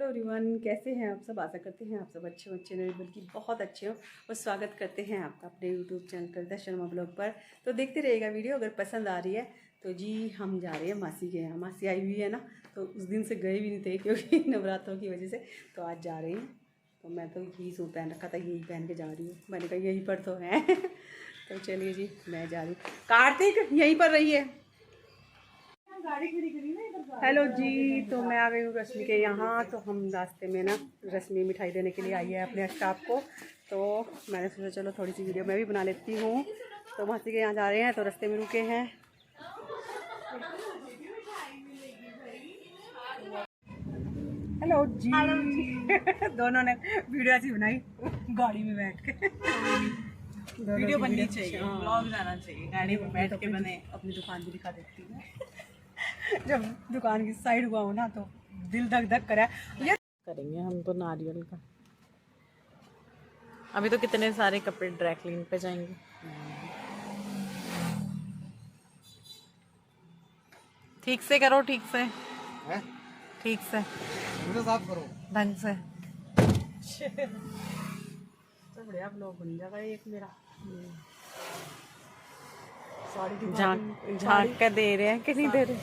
Hello everyone, कैसे हैं आप सब। आशा करते हैं आप सब अच्छे हो, अच्छे नहीं बल्कि बहुत अच्छे हो। और स्वागत करते हैं आपका अपने YouTube channel Kavita Sharma blog पर। तो देखते रहिएगा वीडियो, अगर पसंद आ रही है तो जी हम जा रहे हैं मासी के यहाँ। मासी आई हुई है ना, तो उस दिन से गए भी नहीं थे क्योंकि नवरात्रों की वजह से। तो आज जा रहे हैं। तो मैं तो यही सूट पहन रखा था, यही पहन के जा रही हूँ। मैंने कहा यहीं पर तो है तो चलिए जी, मैं जा रही हूँ। कार्तिक यहीं पर रही है। हेलो जी, तो मैं आ गई हूँ रश्मि के यहाँ। तो हम रास्ते में ना रश्मि मिठाई देने के लिए आई है अपने स्टाफ को। तो मैंने सोचा चलो थोड़ी सी वीडियो मैं भी बना लेती हूँ। तो मासी के यहाँ जा रहे हैं, तो रास्ते में रुके हैं। हेलो जी, दोनों ने वीडियो ऐसी बनाई गाड़ी में बैठ के। वीडियो बननी चाहिए, ब्लॉग जाना चाहिए, गाड़ी में बैठ के बने। अपनी दुकान भी दिखा देती हूँ। जब दुकान की साइड हुआ हो ना तो दिल धक धक करे। ये करेंगे हम तो नारियल का। अभी तो कितने सारे कपड़े ड्राई क्लीन पे जाएंगे। ठीक से करो, ठीक से है? ठीक से साफ करो, ढंग से। तो बढ़िया ब्लॉग बन जाएगा एक मेरा। झाँक के दे रहे हैं कि नहीं दे रहे?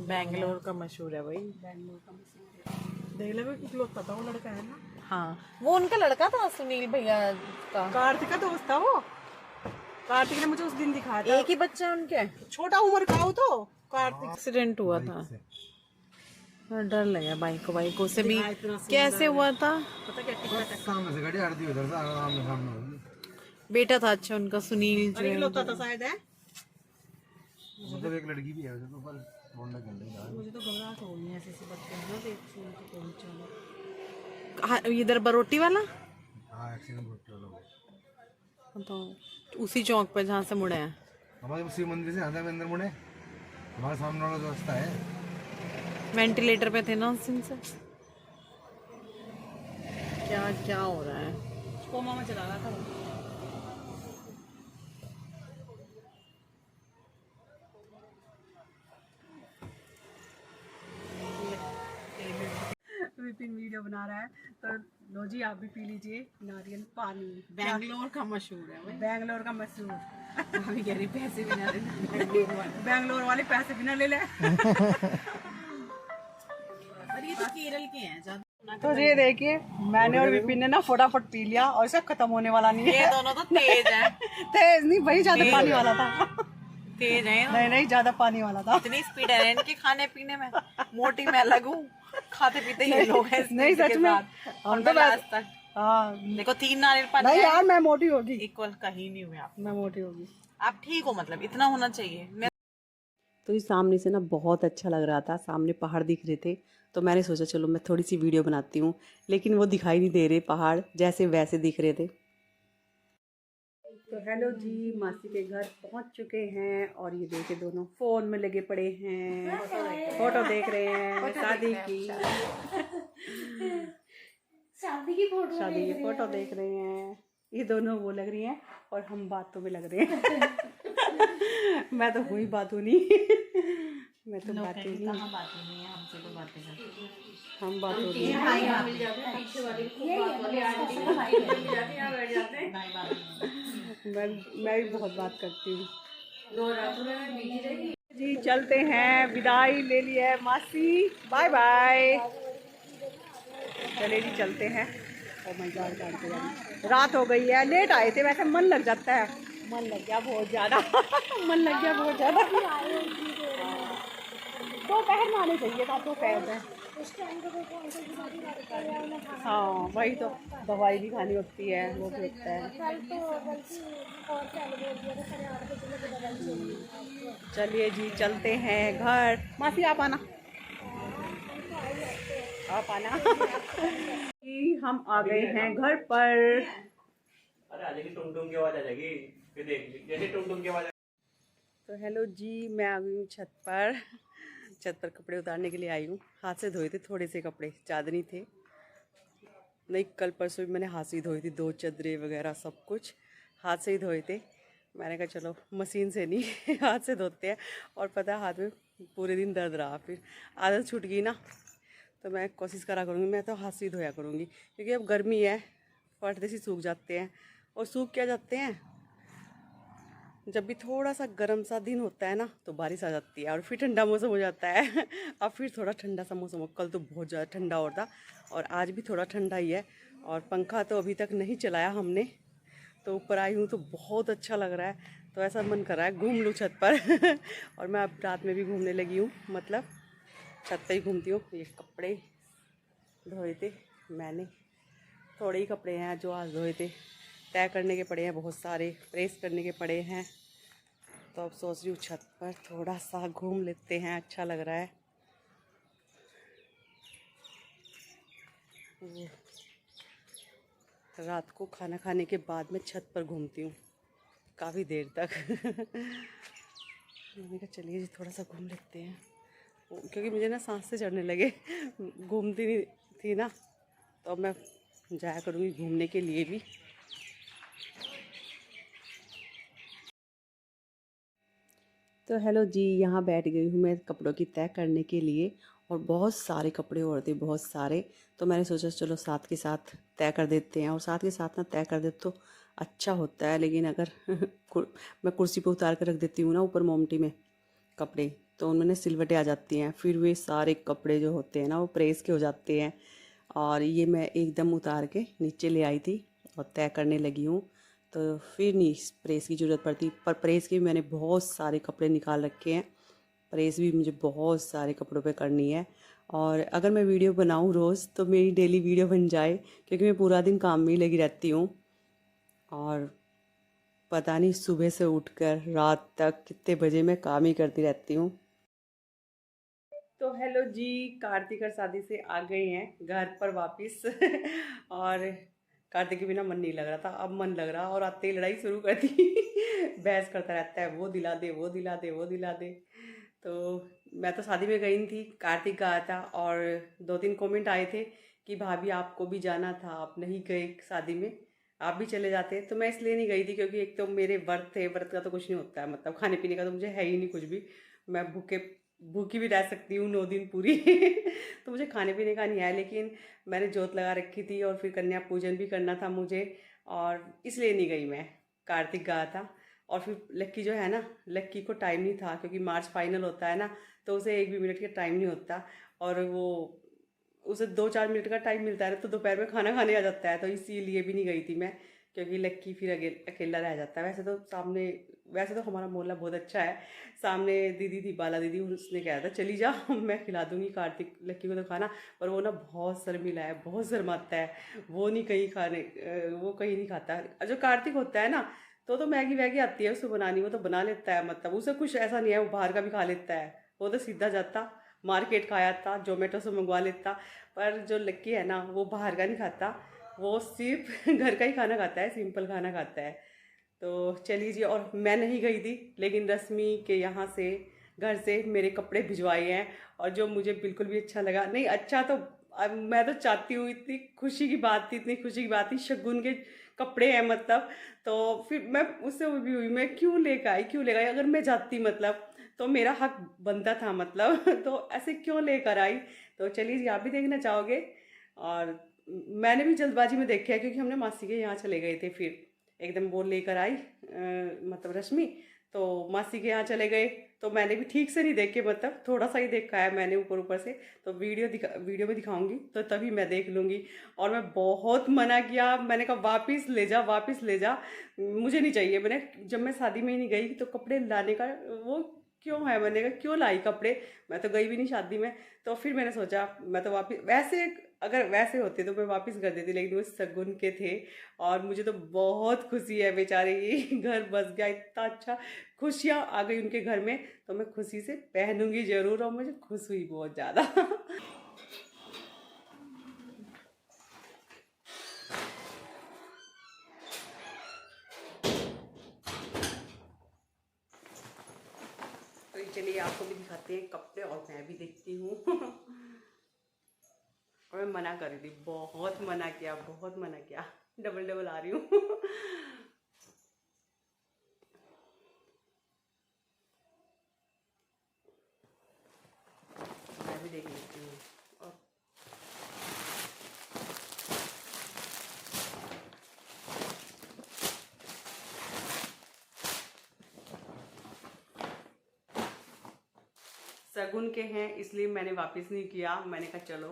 बैंगलोर का मशहूर है भाई, बैंगलोर का मशहूर। देख ले इकलौता था वो लड़का है ना। हाँ, वो उनका लड़का था, सुनील भैया का। कार्तिक का दोस्त था वो। कार्तिक ने मुझे उस दिन दिखाया था। एक ही बच्चा है उनके, छोटा उम्र का हो। तो कार्तिक एक्सीडेंट हुआ था, डर लगा बाइकों से भी। कैसे हुआ था पता क्या? सामने से गाड़ी आ रही थी, उधर से आराम से सामने होगी। बेटा था अच्छा उनका, सुनील जो इकलौता था शायद है। मतलब एक लड़की भी है तो पर बोलना चल रही है। मुझे तो घबराहट हो रही है ऐसे बात करना। देख सुन के पहुंचा इधर बरोटी वाला। हां, एक्सीडेंट बरोटी वाला। तो उसी चौक पे जहां से मुड़े हैं। हमारे शिव मंदिर से आधा में अंदर मुड़े, हमारे सामने वाला जो रास्ता है। वेंटिलेटर पे थे ना उस दिन से। क्या क्या हो रहा है? कोमा में चला रहा था। विपिन वीडियो बना रहा है, तो लो जी आप भी पी लीजिए नारियल पानी। बैंगलोर का मशहूर है, बैंगलोर का मशहूर। अभी कह रही पैसे भी ना ले, बैंगलोर वाले पैसे भी ना ले ले। और ये तो केरल के हैं। तो ये देखिए, मैंने और विपिन ने ना फटाफट पी लिया और इसे खत्म होने वाला नहीं है। ये दोनों तो तेज है। तेज नहीं भाई, ज्यादा पानी वाला था। तेज है? नहीं, ज्यादा पानी वाला था। इतनी स्पीड है इनके खाने पीने में। मोटी मैं लगूं, खाते पीते ये लोग हैं। नहीं सच में, हम तो तक। हाँ देखो 3 नारियल पानी। नहीं यार मैं मोटी होगी। इक्वल कहीं नहीं हुए आप, मैं मोटी होगी। आप ठीक हो, मतलब इतना होना चाहिए। तो इस सामने से ना बहुत अच्छा लग रहा था, सामने पहाड़ दिख रहे थे। तो मैंने सोचा चलो मैं थोड़ी सी वीडियो बनाती हूँ, लेकिन वो दिखाई नहीं दे रहे पहाड़, जैसे वैसे दिख रहे थे। तो हेलो जी, मासी के घर पहुंच चुके हैं और ये देखे दोनों फोन में लगे पड़े हैं, फोटो देख रहे हैं शादी की। शादी की फोटो देख रहे हैं। ये दोनों वो लग रही हैं और हम बातों में लग रहे हैं। मैं तो हुई बात नहीं। मैं तो बातें नहीं, हमसे तो बातें करते हैं। हम बात हो रही है। मैं भी बहुत बात करती हूँ जी। चलते हैं, विदाई ले ली है मासी, बाय बाय। चले जी चलते हैं। ओ माय गॉड, रात हो गई है, लेट आए थे। वैसे मन लग जाता है, मन लग गया बहुत ज़्यादा। मन लग गया बहुत ज़्यादा। दोपहर में आने चाहिए था, दोपहर में। हाँ वही तो, दवाई भी खानी होती है, वो भी होता है। चलिए जी चलते हैं घर। मासी आप आना, आप आना। हम आ गए हैं घर पर। अरे आ जाएगी, टुम की आवाज आ जाएगी, फिर देख जैसे टुम की आवाज। तो हेलो जी, मैं आ गई हूँ छत पर। छत पर कपड़े उतारने के लिए आई हूँ। हाथ से धोए थे थोड़े से कपड़े, चादरी थे। नहीं कल परसों भी मैंने हाथ से ही धोई थी, 2 चादरें वगैरह सब कुछ हाथ से ही धोए थे। मैंने कहा चलो मशीन से नहीं हाथ से धोते हैं। और पता है हाथ में पूरे दिन दर्द रहा, फिर आदत छूट गई ना, तो मैं कोशिश करा करूँगी, मैं तो हाथ से ही धोया करूँगी क्योंकि अब गर्मी है, फटते से सूख जाते हैं। और सूख क्या जाते हैं, जब भी थोड़ा सा गर्म सा दिन होता है ना तो बारिश आ जाती है और फिर ठंडा मौसम हो जाता है। अब फिर थोड़ा ठंडा सा मौसम हो, कल तो बहुत ज़्यादा ठंडा हो रहा था और आज भी थोड़ा ठंडा ही है। और पंखा तो अभी तक नहीं चलाया हमने, तो ऊपर आई हूँ तो बहुत अच्छा लग रहा है, तो ऐसा मन कर रहा है घूम लूँ छत पर। और मैं अब रात में भी घूमने लगी हूँ, मतलब छत पर ही घूमती हूँ। ये कपड़े धोए थे मैंने, थोड़े ही कपड़े हैं जो आज धोए थे, तय करने के पड़े हैं, बहुत सारे प्रेस करने के पड़े हैं। तो अब सोच रही हूँ छत पर थोड़ा सा घूम लेते हैं, अच्छा लग रहा है। रात को खाना खाने के बाद मैं छत पर घूमती हूँ काफ़ी देर तक। मैंने कहा चलिए जी थोड़ा सा घूम लेते हैं, क्योंकि मुझे ना सांस से चढ़ने लगे। घूमती नहीं थी ना, तो अब मैं जाया करूँगी घूमने के लिए भी। तो हेलो जी, यहाँ बैठ गई हूँ मैं कपड़ों की तय करने के लिए, और बहुत सारे कपड़े और थे, बहुत सारे। तो मैंने सोचा चलो साथ के साथ तय कर देते हैं, और साथ के साथ ना तय कर देते तो अच्छा होता है। लेकिन अगर मैं कुर्सी पे उतार कर रख देती हूँ ना ऊपर मोमटी में कपड़े, तो उनमें सिलवटें आ जाती हैं, फिर वे सारे कपड़े जो होते हैं ना वो प्रेस के हो जाते हैं। और ये मैं एकदम उतार के नीचे ले आई थी और तय करने लगी हूँ, तो फिर नहीं प्रेस की ज़रूरत पड़ती। पर प्रेस के भी मैंने बहुत सारे कपड़े निकाल रखे हैं, प्रेस भी मुझे बहुत सारे कपड़ों पे करनी है। और अगर मैं वीडियो बनाऊँ रोज़ तो मेरी डेली वीडियो बन जाए, क्योंकि मैं पूरा दिन काम में ही लगी रहती हूँ। और पता नहीं सुबह से उठकर रात तक कितने बजे मैं काम ही करती रहती हूँ। तो हेलो जी, कार्तिक और शादी से आ गए हैं घर पर वापस। और कार्तिक के बिना मन नहीं लग रहा था, अब मन लग रहा, और आते ही लड़ाई शुरू कर दी। बहस करता रहता है, वो दिला दे, वो दिला दे, वो दिला दे। तो मैं तो शादी में गई नहीं थी, कार्तिक का आया था, और 2-3 कमेंट आए थे कि भाभी आपको भी जाना था, आप नहीं गए शादी में, आप भी चले जाते। तो मैं इसलिए नहीं गई थी क्योंकि एक तो मेरे व्रत थे, व्रत का तो कुछ नहीं होता है, मतलब खाने पीने का तो मुझे है ही नहीं कुछ भी। मैं भूखी भी रह सकती हूँ 9 दिन पूरी। तो मुझे खाने पीने का नहीं है, लेकिन मैंने जोत लगा रखी थी और फिर कन्या पूजन भी करना था मुझे, और इसलिए नहीं गई मैं। कार्तिक गया था, और फिर लक्की जो है ना, लक्की को टाइम नहीं था क्योंकि मार्च फाइनल होता है ना, तो उसे एक भी मिनट का टाइम नहीं होता। और वो उसे 2-4 मिनट का टाइम मिलता है ना, तो दोपहर में खाना खाने आ जाता है, तो इसीलिए भी नहीं गई थी मैं, क्योंकि लक्की फिर अकेला रह जाता है। वैसे तो हमारा मोहल्ला बहुत अच्छा है, सामने दीदी थी, बाला दीदी, उसने कहा था चली जा, मैं खिला दूंगी कार्तिक लक्की को तो खाना। पर वो ना बहुत शर्मिला है, बहुत शर्माता है, वो नहीं कहीं खाने, वो कहीं नहीं खाता। जो कार्तिक होता है ना, तो मैगी वैगी आती है उसको बनानी, वो तो बना लेता है, मतलब उसे कुछ ऐसा नहीं है, वो बाहर का भी खा लेता है। वो तो सीधा जाता मार्केट खाया था, जोमेटो से मंगवा लेता। पर जो लक्की है ना, वो बाहर का नहीं खाता, वो सिर्फ घर का ही खाना खाता है, सिंपल खाना खाता है। तो चलिए जी, और मैं नहीं गई थी, लेकिन रश्मि के यहाँ से, घर से मेरे कपड़े भिजवाए हैं, और जो मुझे बिल्कुल भी अच्छा लगा नहीं। अच्छा तो अब मैं तो चाहती हूँ, इतनी खुशी की बात थी, इतनी खुशी की बात थी, शगुन के कपड़े हैं मतलब। तो फिर मैं उससे वो भी हुई, मैं क्यों लेकर आई, अगर मैं जाती मतलब तो मेरा हक बनता था मतलब। तो ऐसे क्यों लेकर आई। तो चलिए जी, आप भी देखना चाहोगे। और मैंने भी जल्दबाजी में देखा है, क्योंकि हमने मासी के यहाँ चले गए थे, फिर एकदम वो लेकर आई, मतलब रश्मि, तो मासी के यहाँ चले गए। तो मैंने भी ठीक से नहीं देखे, मतलब थोड़ा सा ही देखा है मैंने ऊपर ऊपर से। तो वीडियो में दिखाऊंगी तो तभी मैं देख लूँगी। और मैं बहुत मना किया, मैंने कहा वापस ले जा, वापस ले जा, मुझे नहीं चाहिए। मैंने जब मैं शादी में ही नहीं गई तो कपड़े लाने का वो क्यों है, मैंने कहा क्यों लाई कपड़े, मैं तो गई भी नहीं शादी में। तो फिर मैंने सोचा मैं तो वापस, वैसे अगर वैसे होते तो मैं वापस कर देती, लेकिन वो शगुन के थे। और मुझे तो बहुत खुशी है, बेचारे ये घर बस गया, इतना अच्छा, खुशियाँ आ गई उनके घर में। तो मैं खुशी से पहनूंगी जरूर, और मुझे खुश हुई बहुत ज़्यादा। तो चलिए आपको भी दिखाते हैं कपड़े, और मैं भी देखती हूँ। और मैं मना कर रही थी, बहुत मना किया, बहुत मना किया, डबल डबल आ रही हूँ। मैं भी देख लेती हूँ। और शगुन के हैं इसलिए मैंने वापस नहीं किया। मैंने कहा चलो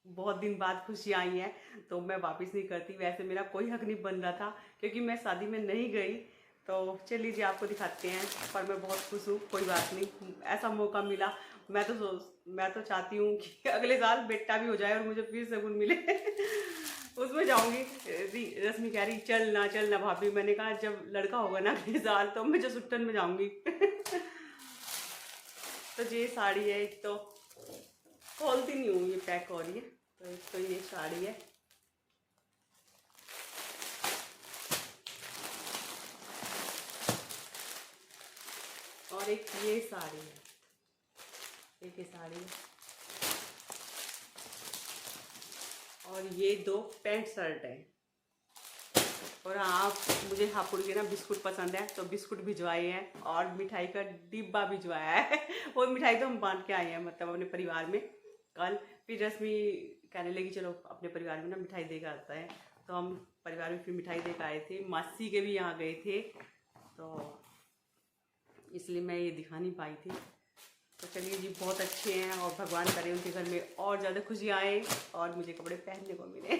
बहुत दिन बाद खुशी आई है तो मैं वापस नहीं करती। वैसे मेरा कोई हक नहीं बन रहा था क्योंकि मैं शादी में नहीं गई। तो चलिए जी आपको दिखाते हैं। पर मैं बहुत खुश हूँ, कोई बात नहीं, ऐसा मौका मिला। मैं तो चाहती हूँ कि अगले साल बेटा भी हो जाए और मुझे फिर शगुन मिले उसमें जाऊंगी। रश्मि कह रही चल ना भाभी। मैंने कहा जब लड़का होगा ना अगले साल तो मैं जो सुट्टन में जाऊंगी तो ये साड़ी है, एक तो खोलती नहीं हूँ, ये पैक हो रही है। तो एक तो ये साड़ी है और एक ये साड़ी है, एक ये साड़ी है और ये 2 पैंट शर्ट है। और हाँ, मुझे हापुड़ के ना बिस्कुट पसंद है तो बिस्कुट भिजवाए हैं और मिठाई का डिब्बा भिजवाया है वो मिठाई तो हम बांट के आए हैं मतलब अपने परिवार में। कल फिर रश्मि कहने लगी चलो अपने परिवार में ना मिठाई देकर आता है, तो हम परिवार में फिर मिठाई देकर आए थे। मासी के भी यहाँ गए थे तो इसलिए मैं ये दिखा नहीं पाई थी। तो चलिए जी, बहुत अच्छे हैं और भगवान करे उनके घर में और ज़्यादा खुशी आए और मुझे कपड़े पहनने को मिले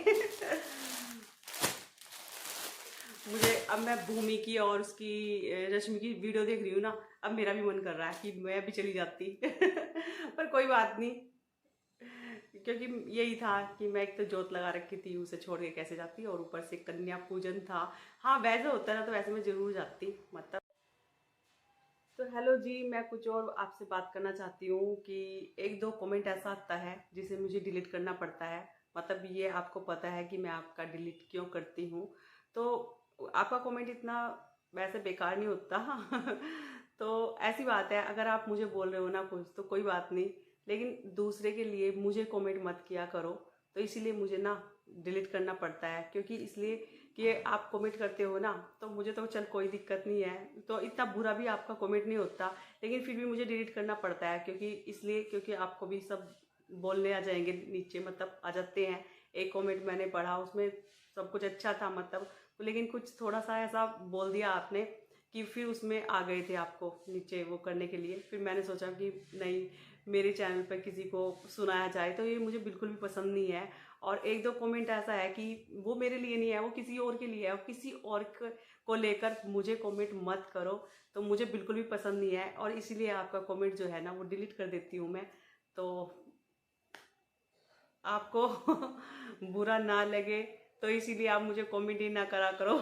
मुझे अब मैं भूमि की और उसकी रश्मि की वीडियो देख रही हूँ ना, अब मेरा भी मन कर रहा है कि मैं भी चली जाती पर कोई बात नहीं, क्योंकि यही था कि मैं एक तो जोत लगा रखी थी, उसे छोड़ के कैसे जाती, और ऊपर से कन्या पूजन था। हाँ वैसे होता ना तो वैसे मैं ज़रूर जाती मतलब। तो हेलो जी, मैं कुछ और आपसे बात करना चाहती हूँ कि 1-2 कमेंट ऐसा आता है जिसे मुझे डिलीट करना पड़ता है। मतलब ये आपको पता है कि मैं आपका डिलीट क्यों करती हूँ। तो आपका कमेंट इतना वैसे बेकार नहीं होता तो ऐसी बात है, अगर आप मुझे बोल रहे हो ना कुछ तो कोई बात नहीं, लेकिन दूसरे के लिए मुझे कमेंट मत किया करो। तो इसीलिए मुझे ना डिलीट करना पड़ता है, क्योंकि इसलिए कि आप कमेंट करते हो ना तो मुझे तो चल कोई दिक्कत नहीं है, तो इतना बुरा भी आपका कमेंट नहीं होता, लेकिन फिर भी मुझे डिलीट करना पड़ता है क्योंकि आपको भी सब बोलने आ जाएंगे नीचे, मतलब आ जाते हैं। एक कमेंट मैंने पढ़ा उसमें सब कुछ अच्छा था मतलब, लेकिन कुछ थोड़ा सा ऐसा बोल दिया आपने कि फिर उसमें आ गए थे आपको नीचे वो करने के लिए। फिर मैंने सोचा कि नहीं, मेरे चैनल पर किसी को सुनाया जाए, तो ये मुझे बिल्कुल भी पसंद नहीं है। और 1-2 कमेंट ऐसा है कि वो मेरे लिए नहीं है, वो किसी और के लिए है, और किसी और को लेकर मुझे कमेंट मत करो, तो मुझे बिल्कुल भी पसंद नहीं है। और इसीलिए आपका कमेंट जो है ना वो डिलीट कर देती हूँ मैं। तो आपको बुरा ना लगे तो इसीलिए आप मुझे कमेंट ही ना करा करो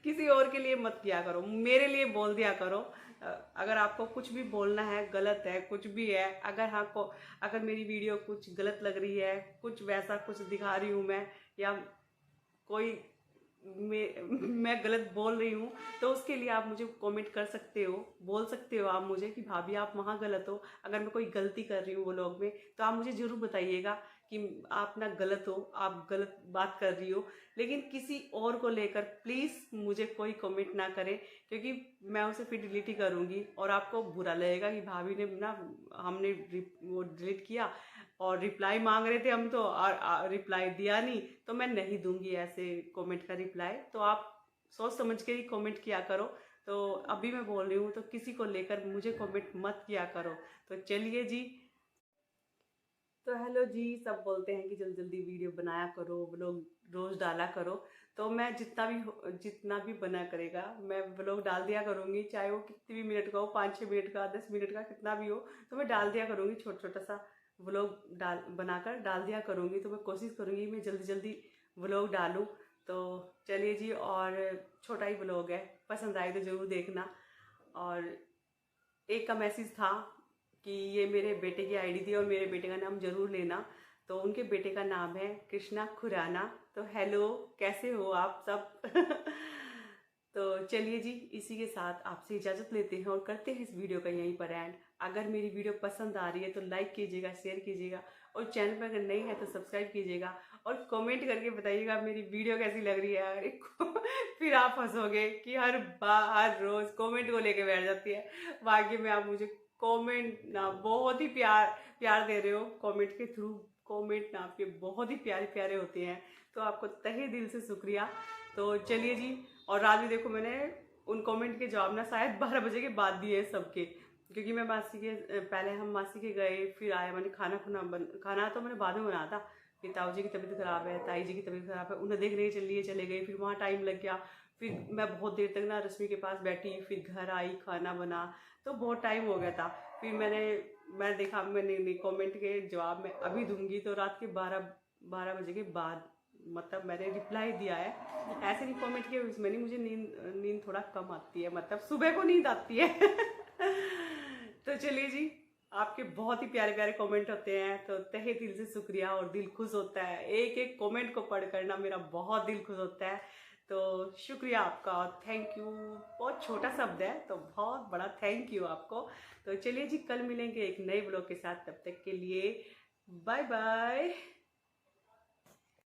किसी और के लिए मत किया करो, मेरे लिए बोल दिया करो। अगर आपको कुछ भी बोलना है, गलत है कुछ भी है, अगर मेरी वीडियो कुछ गलत लग रही है, कुछ वैसा कुछ दिखा रही हूँ मैं, या कोई मैं गलत बोल रही हूँ, तो उसके लिए आप मुझे कमेंट कर सकते हो, बोल सकते हो आप मुझे कि भाभी आप वहाँ गलत हो। अगर मैं कोई गलती कर रही हूँ वो लोग में तो आप मुझे ज़रूर बताइएगा कि आप ना गलत हो, आप गलत बात कर रही हो। लेकिन किसी और को लेकर प्लीज़ मुझे कोई कमेंट ना करें, क्योंकि मैं उसे फिर डिलीट ही करूँगी और आपको बुरा लगेगा कि भाभी ने ना हमने वो डिलीट किया और रिप्लाई मांग रहे थे हम तो, और रिप्लाई दिया नहीं, तो मैं नहीं दूंगी ऐसे कमेंट का रिप्लाई। तो आप सोच समझ के ही कमेंट किया करो। तो अभी मैं बोल रही हूँ तो किसी को लेकर मुझे कमेंट मत किया करो। तो चलिए जी, तो हेलो जी, सब बोलते हैं कि जल्दी जल्दी वीडियो बनाया करो, व्लॉग रोज़ डाला करो। तो मैं जितना भी बना करेगा मैं व्लॉग डाल दिया करूँगी, चाहे वो कितनी भी मिनट का हो, 5-6 मिनट का, 10 मिनट का, कितना भी हो, तो मैं डाल दिया करूँगी। छोटा छोटा सा व्लॉग बनाकर डाल दिया करूँगी। तो मैं कोशिश करूँगी मैं जल्दी जल्दी व्लॉग डालूँ। तो चलिए जी, और छोटा ही व्लॉग है, पसंद आए तो ज़रूर देखना। और एक का मैसेज था कि ये मेरे बेटे की आईडी थी और मेरे बेटे का नाम ज़रूर लेना। तो उनके बेटे का नाम है कृष्णा खुराना। तो हेलो, कैसे हो आप सब तो चलिए जी, इसी के साथ आपसे इजाज़त लेते हैं और करते हैं इस वीडियो का यहीं पर एंड। अगर मेरी वीडियो पसंद आ रही है तो लाइक कीजिएगा, शेयर कीजिएगा, और चैनल पर अगर नई है तो सब्सक्राइब कीजिएगा, और कमेंट करके बताइएगा मेरी वीडियो कैसी लग रही है। अरे फिर आप हंसोगे कि हर रोज़ कमेंट को लेके बैठ जाती है। बाकी में आप मुझे कमेंट ना बहुत ही प्यार दे रहे हो, कमेंट के थ्रू। कमेंट ना आपके बहुत ही प्यारे प्यारे होते हैं, तो आपको तहे दिल से शुक्रिया। तो चलिए जी, और रात में देखो मैंने उन कमेंट के जवाब ना शायद 12 बजे के बाद दिए सबके। क्योंकि मैं मासी के पहले हम मासी के गए, फिर आए, मैंने खाना तो मैंने बाद में बनाया था। फिर ताऊ जी की तबीयत ख़राब है, ताई जी की तबीयत ख़राब है, उन्हें देखने के लिए चले गए, फिर वहाँ टाइम लग गया। फिर मैं बहुत देर तक ना रश्मि के पास बैठी, फिर घर आई, खाना बना, तो बहुत टाइम हो गया था। फिर मैं देखा, मैंने कमेंट के जवाब मैं अभी दूंगी, तो रात के 12 बजे के बाद मतलब मैंने रिप्लाई दिया है। ऐसे नहीं कमेंट किया मैंने, मुझे नींद थोड़ा कम आती है, मतलब सुबह को नींद आती है। तो चलिए जी, आपके बहुत ही प्यारे प्यारे कमेंट होते हैं, तो तहे दिल से शुक्रिया, और दिल खुश होता है, एक एक कमेंट को पढ़ करना मेरा बहुत दिल खुश होता है। तो शुक्रिया आपका, थैंक यू। बहुत छोटा शब्द है, तो बहुत बड़ा थैंक यू आपको। तो चलिए जी, कल मिलेंगे एक नए ब्लॉग के साथ, तब तक के लिए बाय बाय।